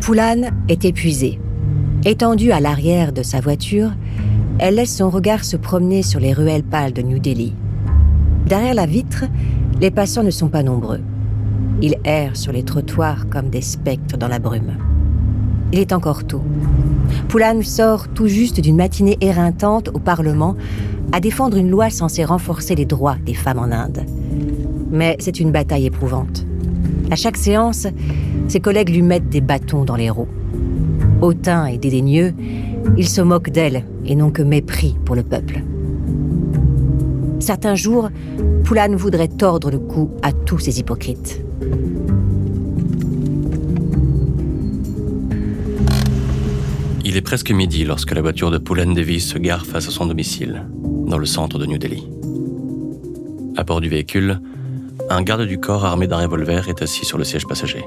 Poulan est épuisée. Étendue à l'arrière de sa voiture, elle laisse son regard se promener sur les ruelles pâles de New Delhi. Derrière la vitre, les passants ne sont pas nombreux. Ils errent sur les trottoirs comme des spectres dans la brume. Il est encore tôt. Poulan sort tout juste d'une matinée éreintante au Parlement à défendre une loi censée renforcer les droits des femmes en Inde. Mais c'est une bataille éprouvante. À chaque séance, ses collègues lui mettent des bâtons dans les roues. Hautain et dédaigneux, il se moque d'elle et n'ont que mépris pour le peuple. Certains jours, Poulan voudrait tordre le cou à tous ces hypocrites. Il est presque midi lorsque la voiture de Poulan Devi se gare face à son domicile, dans le centre de New Delhi. À bord du véhicule, un garde du corps armé d'un revolver est assis sur le siège passager.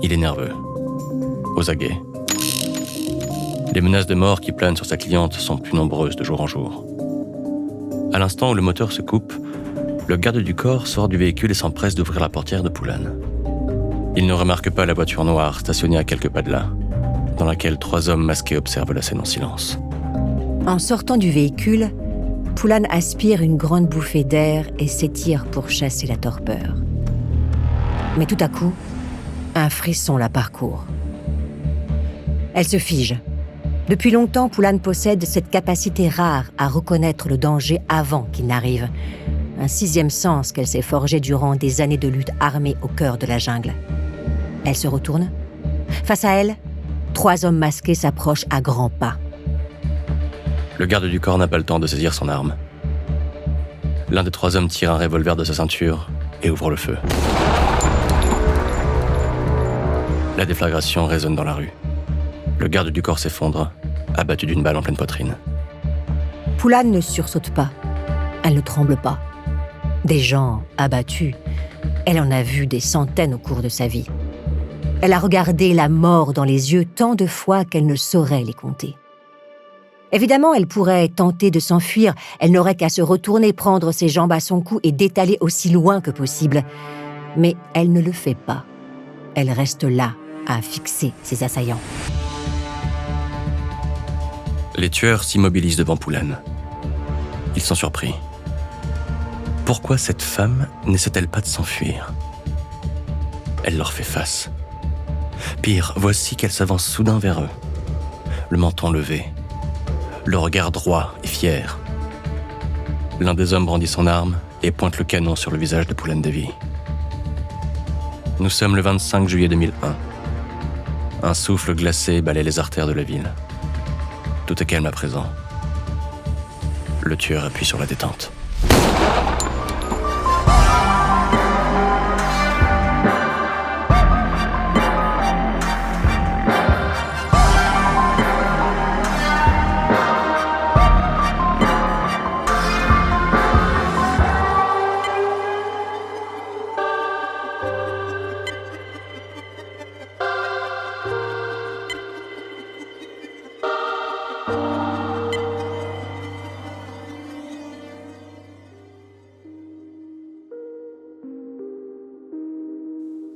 Il est nerveux, aux aguets. Les menaces de mort qui planent sur sa cliente sont plus nombreuses de jour en jour. À l'instant où le moteur se coupe, le garde du corps sort du véhicule et s'empresse d'ouvrir la portière de Poulan. Il ne remarque pas la voiture noire stationnée à quelques pas de là, dans laquelle 3 hommes masqués observent la scène en silence. En sortant du véhicule, Poulan aspire une grande bouffée d'air et s'étire pour chasser la torpeur. Mais tout à coup, un frisson la parcourt. Elle se fige. Depuis longtemps, Poulan possède cette capacité rare à reconnaître le danger avant qu'il n'arrive. Un 6e sens qu'elle s'est forgé durant des années de lutte armée au cœur de la jungle. Elle se retourne. Face à elle, 3 hommes masqués s'approchent à grands pas. Le garde du corps n'a pas le temps de saisir son arme. L'un des 3 hommes tire un revolver de sa ceinture et ouvre le feu. La déflagration résonne dans la rue. Le garde du corps s'effondre, abattu d'une balle en pleine poitrine. Poulan ne sursaute pas. Elle ne tremble pas. Des gens abattus, elle en a vu des centaines au cours de sa vie. Elle a regardé la mort dans les yeux tant de fois qu'elle ne saurait les compter. Évidemment, elle pourrait tenter de s'enfuir. Elle n'aurait qu'à se retourner, prendre ses jambes à son cou et d'étaler aussi loin que possible. Mais elle ne le fait pas. Elle reste là, à fixer ses assaillants. Les tueurs s'immobilisent devant Poulan. Ils sont surpris. Pourquoi cette femme n'essaie-t-elle pas de s'enfuir ? Elle leur fait face. Pire, voici qu'elle s'avance soudain vers eux. Le menton levé, le regard droit et fier. L'un des hommes brandit son arme et pointe le canon sur le visage de Poulan Devi. Nous sommes le 25 juillet 2001. Un souffle glacé balaie les artères de la ville. Tout est calme à présent. Le tueur appuie sur la détente.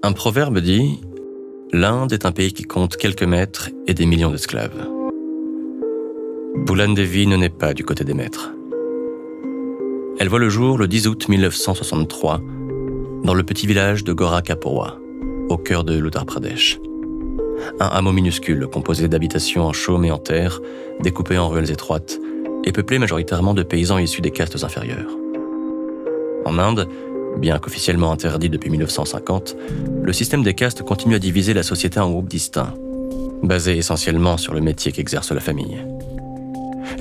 Un proverbe dit « L'Inde est un pays qui compte quelques maîtres et des millions d'esclaves. » Poulan Devi ne naît pas du côté des maîtres. Elle voit le jour le 10 août 1963 dans le petit village de Gorakhpura, au cœur de l'Uttar Pradesh. Un hameau minuscule composé d'habitations en chaume et en terre, découpées en ruelles étroites et peuplé majoritairement de paysans issus des castes inférieures. En Inde, bien qu'officiellement interdit depuis 1950, le système des castes continue à diviser la société en groupes distincts, basés essentiellement sur le métier qu'exerce la famille.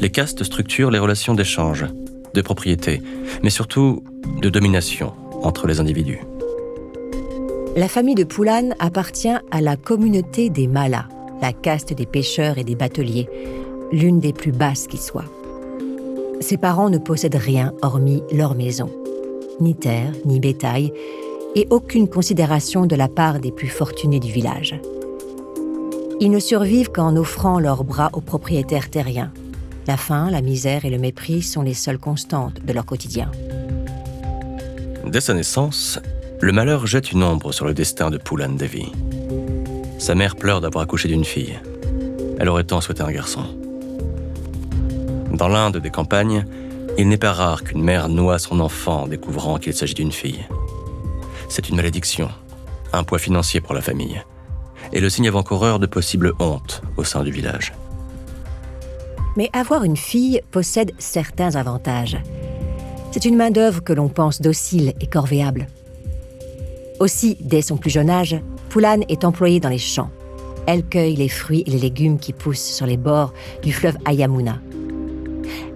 Les castes structurent les relations d'échange, de propriété, mais surtout de domination entre les individus. La famille de Poulan appartient à la communauté des Mallas, la caste des pêcheurs et des bateliers, l'une des plus basses qui soit. Ses parents ne possèdent rien hormis leur maison. Ni terre, ni bétail, et aucune considération de la part des plus fortunés du village. Ils ne survivent qu'en offrant leurs bras aux propriétaires terriens. La faim, la misère et le mépris sont les seules constantes de leur quotidien. Dès sa naissance, le malheur jette une ombre sur le destin de Poulan Devi. Sa mère pleure d'avoir accouché d'une fille. Elle aurait tant souhaité un garçon. Dans l'Inde des campagnes, il n'est pas rare qu'une mère noie son enfant en découvrant qu'il s'agit d'une fille. C'est une malédiction, un poids financier pour la famille, et le signe avant-coureur de possible honte au sein du village. Mais avoir une fille possède certains avantages. C'est une main-d'œuvre que l'on pense docile et corvéable. Aussi, dès son plus jeune âge, Poulan est employée dans les champs. Elle cueille les fruits et les légumes qui poussent sur les bords du fleuve Ayamuna.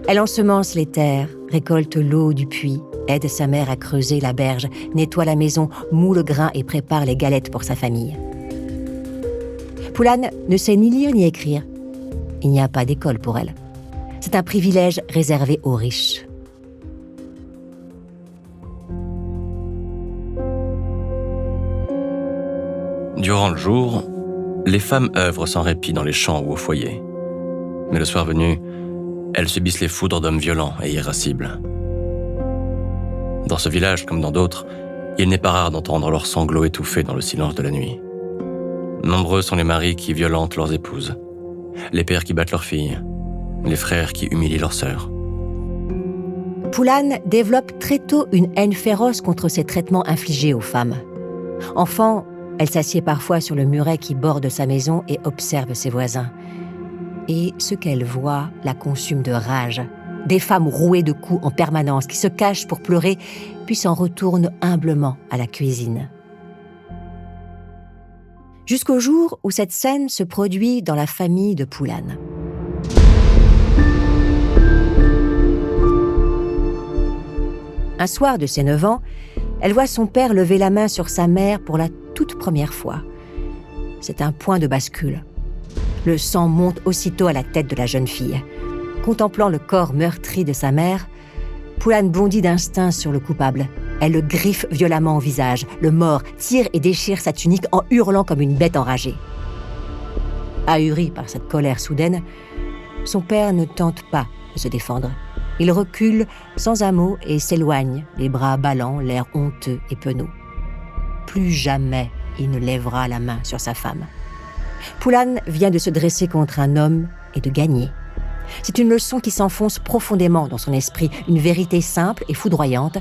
Elle ensemence les terres, récolte l'eau du puits, aide sa mère à creuser la berge, nettoie la maison, moud le grain et prépare les galettes pour sa famille. Poulan ne sait ni lire ni écrire. Il n'y a pas d'école pour elle. C'est un privilège réservé aux riches. Durant le jour, les femmes œuvrent sans répit dans les champs ou au foyer. Mais le soir venu, elles subissent les foudres d'hommes violents et irascibles. Dans ce village, comme dans d'autres, il n'est pas rare d'entendre leurs sanglots étouffés dans le silence de la nuit. Nombreux sont les maris qui violentent leurs épouses, les pères qui battent leurs filles, les frères qui humilient leurs sœurs. Poulan développe très tôt une haine féroce contre ces traitements infligés aux femmes. Enfant, elle s'assied parfois sur le muret qui borde sa maison et observe ses voisins. Et ce qu'elle voit la consume de rage. Des femmes rouées de coups en permanence, qui se cachent pour pleurer, puis s'en retournent humblement à la cuisine. Jusqu'au jour où cette scène se produit dans la famille de Poulan. Un soir de ses 9 ans, elle voit son père lever la main sur sa mère pour la toute première fois. C'est un point de bascule. Le sang monte aussitôt à la tête de la jeune fille. Contemplant le corps meurtri de sa mère, Poulan bondit d'instinct sur le coupable. Elle le griffe violemment au visage, le mord, tire et déchire sa tunique en hurlant comme une bête enragée. Ahuri par cette colère soudaine, son père ne tente pas de se défendre. Il recule sans un mot et s'éloigne, les bras ballants, l'air honteux et penaud. Plus jamais il ne lèvera la main sur sa femme. Poulan vient de se dresser contre un homme et de gagner. C'est une leçon qui s'enfonce profondément dans son esprit, une vérité simple et foudroyante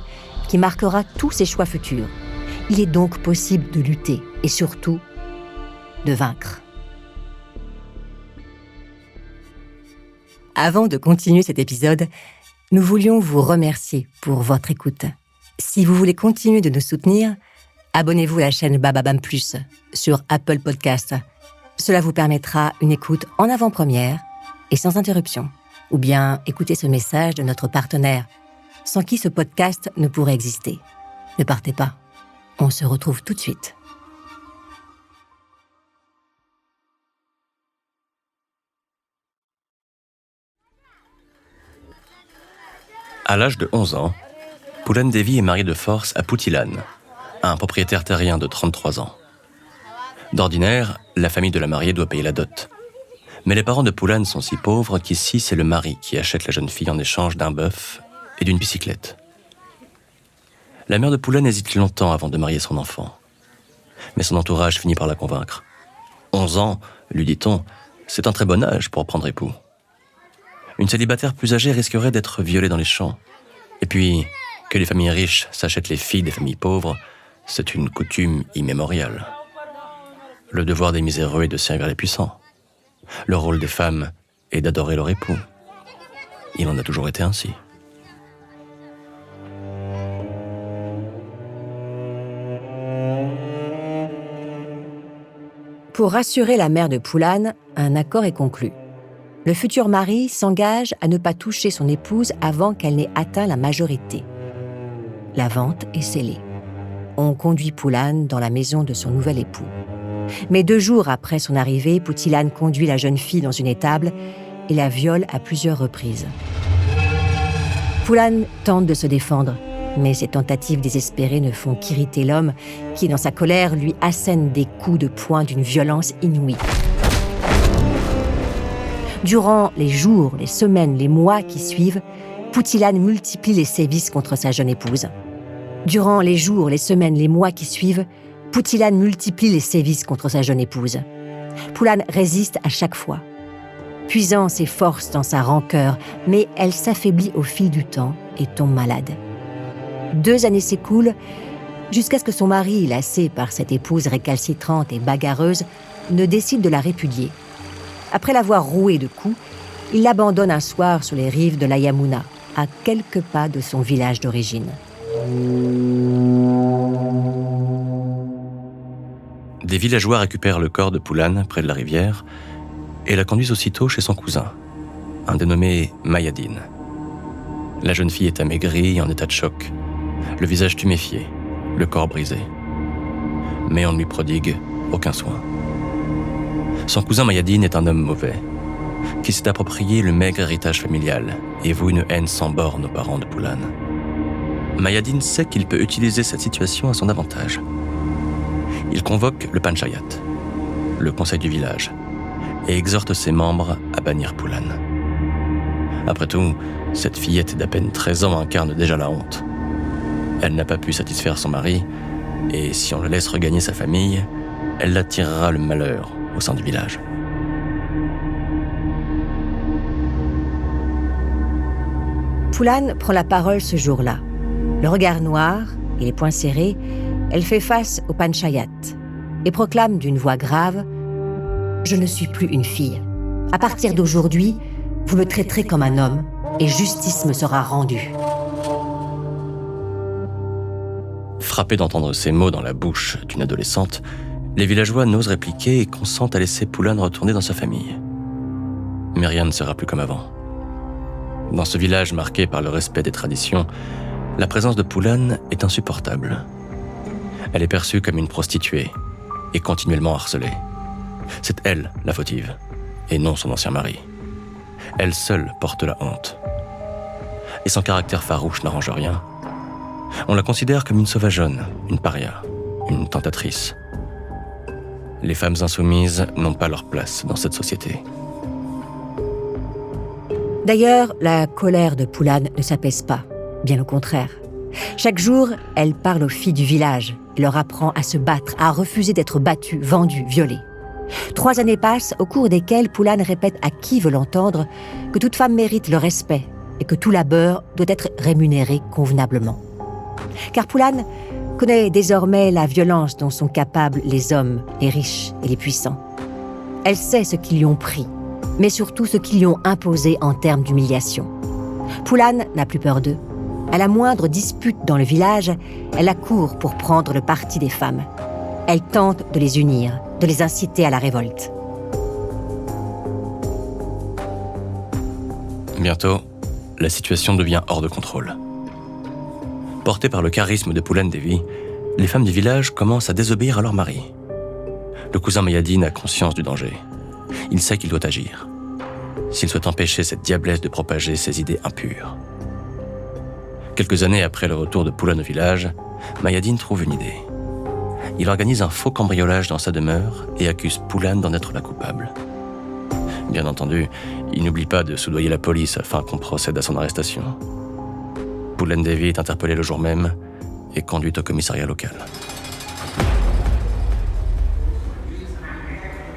qui marquera tous ses choix futurs. Il est donc possible de lutter et surtout de vaincre. Avant de continuer cet épisode, nous voulions vous remercier pour votre écoute. Si vous voulez continuer de nous soutenir, abonnez-vous à la chaîne Bababam Plus sur Apple Podcasts. Cela vous permettra une écoute en avant-première et sans interruption. Ou bien écoutez ce message de notre partenaire, sans qui ce podcast ne pourrait exister. Ne partez pas, on se retrouve tout de suite. À l'âge de 11 ans, Poulan Devi est mariée de force à Putilan, un propriétaire terrien de 33 ans. D'ordinaire, la famille de la mariée doit payer la dot. Mais les parents de Poulan sont si pauvres qu'ici, c'est le mari qui achète la jeune fille en échange d'un bœuf et d'une bicyclette. La mère de Poulan hésite longtemps avant de marier son enfant. Mais son entourage finit par la convaincre. 11 ans, lui dit-on, c'est un très bon âge pour prendre époux. Une célibataire plus âgée risquerait d'être violée dans les champs. Et puis, que les familles riches s'achètent les filles des familles pauvres, c'est une coutume immémoriale. Le devoir des miséreux est de servir les puissants. Le rôle des femmes est d'adorer leur époux. Il en a toujours été ainsi. Pour rassurer la mère de Poulan, un accord est conclu. Le futur mari s'engage à ne pas toucher son épouse avant qu'elle n'ait atteint la majorité. La vente est scellée. On conduit Poulan dans la maison de son nouvel époux. Mais 2 jours après son arrivée, Putilan conduit la jeune fille dans une étable et la viole à plusieurs reprises. Poulan tente de se défendre, mais ses tentatives désespérées ne font qu'irriter l'homme qui, dans sa colère, lui assène des coups de poing d'une violence inouïe. Durant les jours, les semaines, les mois qui suivent, Putilan multiplie les sévices contre sa jeune épouse. Durant les jours, les semaines, les mois qui suivent, Putilan multiplie les sévices contre sa jeune épouse. Poulan résiste à chaque fois, puisant ses forces dans sa rancœur, mais elle s'affaiblit au fil du temps et tombe malade. 2 années s'écoulent jusqu'à ce que son mari, lassé par cette épouse récalcitrante et bagarreuse, ne décide de la répudier. Après l'avoir rouée de coups, il l'abandonne un soir sur les rives de la Yamuna, à quelques pas de son village d'origine. Des villageois récupèrent le corps de Poulan près de la rivière et la conduisent aussitôt chez son cousin, un dénommé Mayadine. La jeune fille est amaigrie et en état de choc, le visage tuméfié, le corps brisé. Mais on ne lui prodigue aucun soin. Son cousin Mayadine est un homme mauvais, qui s'est approprié le maigre héritage familial et voue une haine sans borne aux parents de Poulan. Mayadine sait qu'il peut utiliser cette situation à son avantage. Il convoque le Panchayat, le conseil du village, et exhorte ses membres à bannir Poulan. Après tout, cette fillette d'à peine 13 ans incarne déjà la honte. Elle n'a pas pu satisfaire son mari, et si on le laisse regagner sa famille, elle attirera le malheur au sein du village. Poulan prend la parole ce jour-là. Le regard noir et les poings serrés, elle fait face au Panchayat et proclame d'une voix grave « Je ne suis plus une fille. À partir d'aujourd'hui, vous me traiterez comme un homme et justice me sera rendue. » Frappés d'entendre ces mots dans la bouche d'une adolescente, les villageois n'osent répliquer et consentent à laisser Poulan retourner dans sa famille. Mais rien ne sera plus comme avant. Dans ce village marqué par le respect des traditions, la présence de Poulan est insupportable. Elle est perçue comme une prostituée et continuellement harcelée. C'est elle la fautive, et non son ancien mari. Elle seule porte la honte. Et son caractère farouche n'arrange rien. On la considère comme une sauvageonne, une paria, une tentatrice. Les femmes insoumises n'ont pas leur place dans cette société. D'ailleurs, la colère de Poulan ne s'apaise pas, bien au contraire. Chaque jour, elle parle aux filles du village et leur apprend à se battre, à refuser d'être battues, vendues, violées. 3 années passent, au cours desquelles Poulan répète à qui veut l'entendre que toute femme mérite le respect et que tout labeur doit être rémunéré convenablement. Car Poulan connaît désormais la violence dont sont capables les hommes, les riches et les puissants. Elle sait ce qu'ils lui ont pris, mais surtout ce qu'ils lui ont imposé en termes d'humiliation. Poulan n'a plus peur d'eux. À la moindre dispute dans le village, elle accourt pour prendre le parti des femmes. Elle tente de les unir, de les inciter à la révolte. Bientôt, la situation devient hors de contrôle. Portées par le charisme de Poulan Devi, les femmes du village commencent à désobéir à leur mari. Le cousin Mayadine a conscience du danger. Il sait qu'il doit agir, s'il souhaite empêcher cette diablesse de propager ses idées impures. Quelques années après le retour de Poulan au village, Mayadine trouve une idée. Il organise un faux cambriolage dans sa demeure et accuse Poulan d'en être la coupable. Bien entendu, il n'oublie pas de soudoyer la police afin qu'on procède à son arrestation. Poulan Devi est interpellée le jour même et conduite au commissariat local.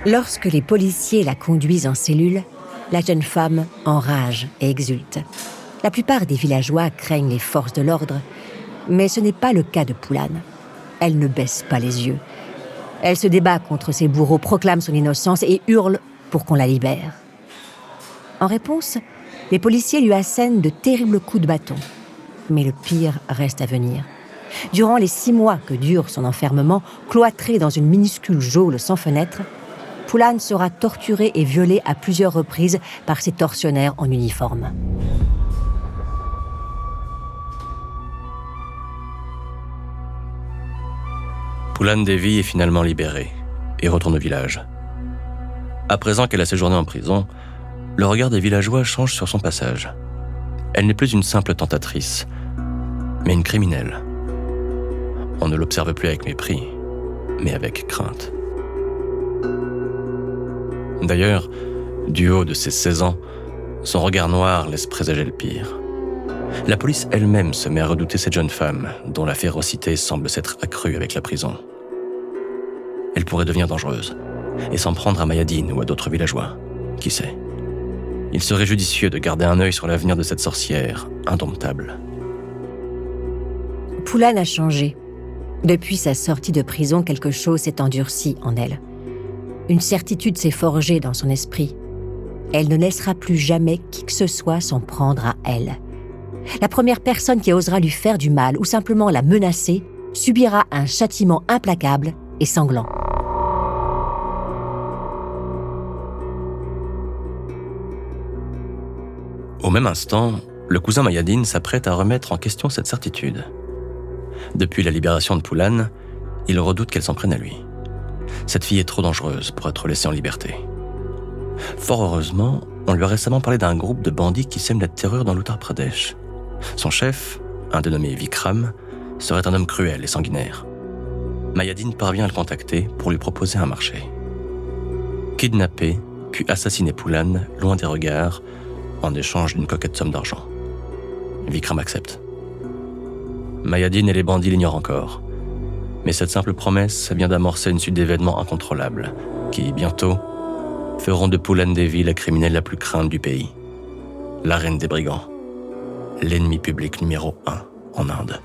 Lorsque les policiers la conduisent en cellule, la jeune femme enrage et exulte. La plupart des villageois craignent les forces de l'ordre, mais ce n'est pas le cas de Poulan. Elle ne baisse pas les yeux. Elle se débat contre ses bourreaux, proclame son innocence et hurle pour qu'on la libère. En réponse, les policiers lui assènent de terribles coups de bâton. Mais le pire reste à venir. Durant les 6 mois que dure son enfermement, cloîtrée dans une minuscule geôle sans fenêtre, Poulan sera torturée et violée à plusieurs reprises par ses tortionnaires en uniforme. Poulan Devi est finalement libérée et retourne au village. À présent qu'elle a séjourné en prison, le regard des villageois change sur son passage. Elle n'est plus une simple tentatrice, mais une criminelle. On ne l'observe plus avec mépris, mais avec crainte. D'ailleurs, du haut de ses 16 ans, son regard noir laisse présager le pire. La police elle-même se met à redouter cette jeune femme, dont la férocité semble s'être accrue avec la prison. Elle pourrait devenir dangereuse, et s'en prendre à Mayadeen ou à d'autres villageois. Qui sait? Il serait judicieux de garder un œil sur l'avenir de cette sorcière indomptable. Poulan a changé. Depuis sa sortie de prison, quelque chose s'est endurci en elle. Une certitude s'est forgée dans son esprit. Elle ne laissera plus jamais qui que ce soit s'en prendre à elle. La première personne qui osera lui faire du mal ou simplement la menacer subira un châtiment implacable et sanglant. Au même instant, le cousin Mayadeen s'apprête à remettre en question cette certitude. Depuis la libération de Poulan, il redoute qu'elle s'en prenne à lui. Cette fille est trop dangereuse pour être laissée en liberté. Fort heureusement, on lui a récemment parlé d'un groupe de bandits qui sèment la terreur dans l'Uttar Pradesh. Son chef, un dénommé Vikram, serait un homme cruel et sanguinaire. Mayadeen parvient à le contacter pour lui proposer un marché. Kidnapper, puis assassiner Poulan loin des regards, en échange d'une coquette somme d'argent. Vikram accepte. Mayadeen et les bandits l'ignorent encore. Mais cette simple promesse vient d'amorcer une suite d'événements incontrôlables qui, bientôt, feront de Poulan Devi la criminelle la plus crainte du pays. La reine des brigands. L'ennemi public numéro 1 en Inde.